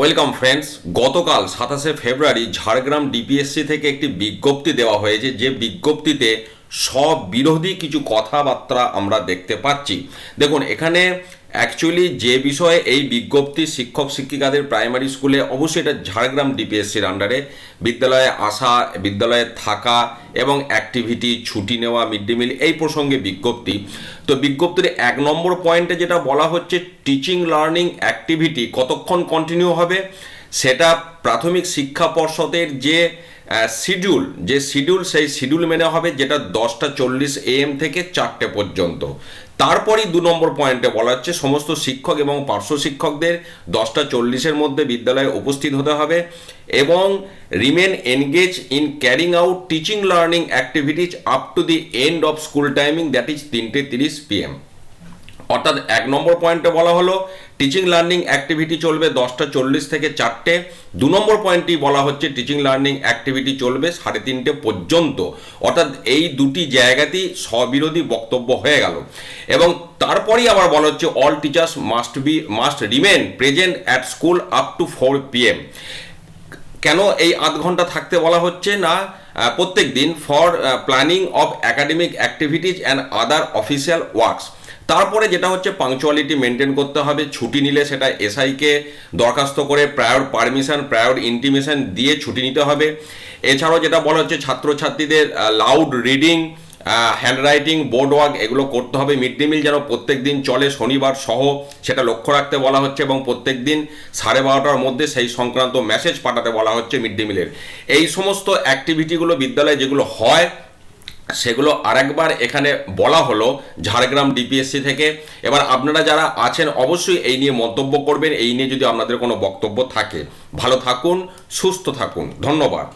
Welcome friends. গতকাল 27শে ফেব্রুয়ারি Jhargram DPSC থেকে একটি বিজ্ঞপ্তি দেওয়া হয়েছে, যে বিজ্ঞপ্তিতে সব বিরোধী কিছু কথাবার্তা আমরা দেখতে পাচ্ছি। দেখুন, এখানে অ্যাকচুয়ালি যে বিষয়ে এই বিজ্ঞপ্তি শিক্ষক শিক্ষিকাদের প্রাইমারি স্কুলে, অবশ্যই এটা ঝাড়গ্রাম ডিপিএসসির আন্ডারে, বিদ্যালয়ে আসা, বিদ্যালয়ে থাকা এবং অ্যাক্টিভিটি, ছুটি নেওয়া, মিড ডে মিল, এই প্রসঙ্গে বিজ্ঞপ্তি। তো বিজ্ঞপ্তির 1 নম্বর পয়েন্টে যেটা বলা হচ্ছে, টিচিং লার্নিং অ্যাক্টিভিটি কতক্ষণ কন্টিনিউ হবে সেটা প্রাথমিক শিক্ষা পর্ষদের যে শিডিউল সেই শিডিউল মেনে হবে, যেটা 10:40 AM থেকে 4টে পর্যন্ত। তারপরই 2 নম্বর পয়েন্টে বলা হচ্ছে, সমস্ত শিক্ষক এবং পার্শ্ব শিক্ষকদের 10:40-এর মধ্যে বিদ্যালয়ে উপস্থিত হতে হবে এবং remain engage in carrying out teaching learning activities up to the end of school timing, that is 3:30 PM। অর্থাৎ 1 নম্বর পয়েন্টে বলা হলো টিচিং লার্নিং অ্যাক্টিভিটি চলবে 10:40 থেকে 4টে। 2 নম্বর পয়েন্টটি বলা হচ্ছে টিচিং লার্নিং অ্যাক্টিভিটি চলবে 3:30 পর্যন্ত। অর্থাৎ এই দুটি জায়গাতেই স্ববিরোধী বক্তব্য হয়ে গেল। এবং তারপরেই আবার বলা হচ্ছে all teachers must remain present at school up to 4 PM। কেন এই আধ ঘন্টা থাকতে বলা হচ্ছে না? প্রত্যেক দিন for planning of academic activities and other official works. তারপরে যেটা হচ্ছে পাংচুয়ালিটি মেনটেন করতে হবে। ছুটি নিলে সেটা এসআইকে দরখাস্ত করে প্রায়র পারমিশন, প্রায়র ইন্টিমেশন দিয়ে ছুটি নিতে হবে। এছাড়াও যেটা বলা হচ্ছে ছাত্রছাত্রীদের loud reading, handwriting, board work এগুলো করতে হবে। মিড ডে মিল যেন প্রত্যেক দিন চলে, শনিবার সহ, সেটা লক্ষ্য রাখতে বলা হচ্ছে এবং প্রত্যেক দিন 12:30টার মধ্যে সেই সংক্রান্ত মেসেজ পাঠাতে বলা হচ্ছে মিড ডে মিলের। এই সমস্ত অ্যাক্টিভিটিগুলো বিদ্যালয়ে যেগুলো হয় সেগুলো আরেকবার এখানে বলা হলো ঝাড়গ্রাম ডিপিএসসি থেকে। এবার আপনারা যারা আছেন অবশ্যই এই নিয়ে মন্তব্য করবেন, এই নিয়ে যদি আপনাদের কোনো বক্তব্য থাকে। ভালো থাকুন, সুস্থ থাকুন, ধন্যবাদ।